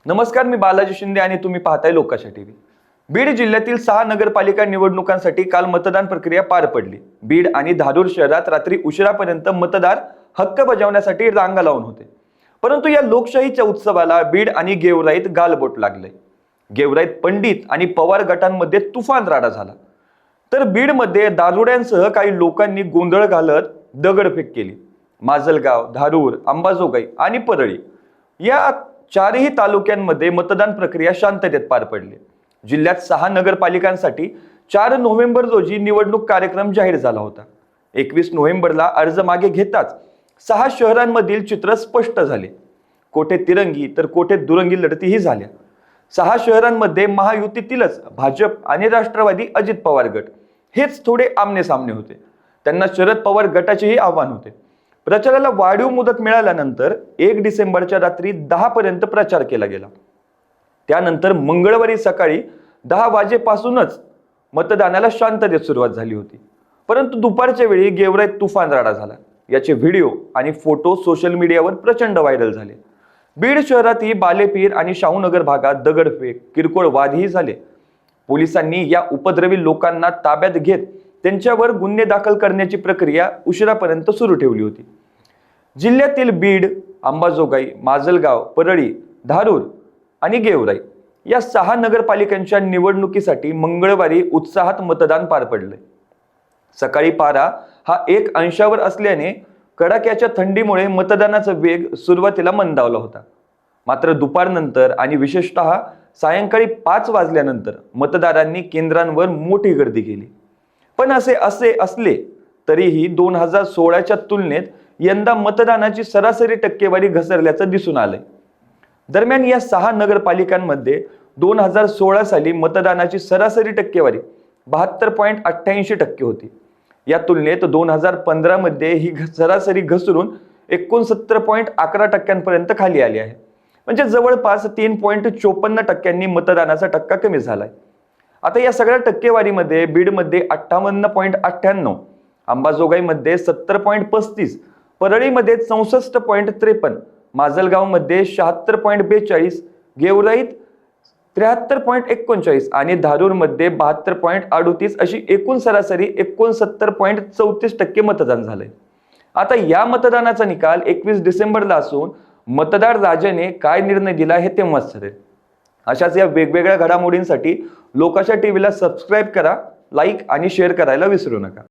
नमस्कार, मी बालाजी शिंदे आणि तुम्ही पाहताय लोकाशा टीव्ही। बीड जिल्ह्यातील 6 नगरपालिका निवडणुकांसाठी काल मतदान प्रक्रिया पार पडली। बीड आणि धारूर शहरात रात्री उशिरापर्यंत मतदार हक्क बजावण्यासाठी रांगा लावून होते। परंतु या लोकशाहीच्या उत्सवाला बीड आणि गेवराईत गालबोट लागले। गेवराईत पंडित आणि पवार गटांमध्ये तुफान राडा झाला, तर बीडमध्ये दारुड्यांसह काही लोकांनी गोंधळ घालत दगडफेक केली। माजलगाव, धारूर, अंबाजोगाई आणि परळी या चारही तालुक्यांमध्ये मतदान प्रक्रिया शांततेत पार पडली। जिल्ह्यात 6 नगरपालिकांसाठी 4 नोव्हेंबर रोजी निवडणूक कार्यक्रम जाहीर झाला होता। 21 नोव्हेंबरला अर्ज मागे घेताच 6 शहरांमधील चित्र स्पष्ट झाले। कोठे तिरंगी तर कोठे दुरंगी लढतीही झाल्या। 6 शहरांमध्ये महायुतीतीलच भाजप आणि राष्ट्रवादी अजित पवार गट हेच थोडे आमने सामने होते। त्यांना शरद पवार गटाचेही आव्हान होते। प्रचाराला वाढीव मुदत मिळाल्यानंतर 1 डिसेंबरच्या रात्री 10 पर्यंत प्रचार केला गेला। त्यानंतर मंगळवारी सकाळी 10 वाजेपासूनच मतदानाला शांततेत सुरुवात झाली होती। परंतु दुपारच्या वेळी गेवराईत तुफान राडा झाला। याचे व्हिडिओ आणि फोटो सोशल मीडियावर प्रचंड व्हायरल झाले। बीड शहरातही बालेपीर आणि शाहूनगर भागात दगडफेक, किरकोळ वादही झाले। पोलिसांनी या उपद्रवी लोकांना ताब्यात घेत त्यांच्यावर गुन्हे दाखल करण्याची प्रक्रिया उशिरापर्यंत सुरू ठेवली होती। जिल्ह्यातील बीड, अंबाजोगाई, माजलगाव, परळी, धारूर आणि गेवराई या 6 नगरपालिकांच्या निवडणुकीसाठी मंगळवारी उत्साहात मतदान पार पडले। सकाळी पारा हा 1 अंशावर असल्याने कडाक्याच्या थंडीमुळे मतदानाचा वेग सुरुवातीला मंदावला होता। मात्र दुपारनंतर आणि विशेषतः सायंकाळी 5 वाजल्यानंतर मतदारांनी केंद्रांवर मोठी गर्दी केली। पण असे असले तरीही 2016च्या तुलनेत यंदा मतदानाची सरासरी टक्केवारी घसरल्याचं दिसून आलंय। दरम्यान या 6 नगरपालिकांमध्ये 2016 साली मतदानाची सरासरी टक्केवारी 72.88% होती। या तुलनेत 2015 मध्ये ही सरासरी घसरून 69.11% खाली आली आहे। म्हणजे जवळपास 3.54% मतदानाचा टक्का कमी झालाय। आता या सगळ्या टक्केवारीमध्ये बीडमध्ये 58.98, अंबाजोगाईमध्ये 70.35, परळीमध्ये 64.53, माजलगावमध्ये 76.42, गेवराईत 73.39 आणि धारूरमध्ये 72.38 अशी एकूण सरासरी 69.34% मतदान झालंय। आता या मतदानाचा निकाल 21 डिसेंबरला असून मतदार राजाने काय निर्णय दिला हे तेव्हाच ठरेल। अशाच या वेगवेगळ्या घडामोडींसाठी लोकाशा टीव्हीला सबस्क्राईब करा, लाईक आणि शेअर करायला विसरू नका।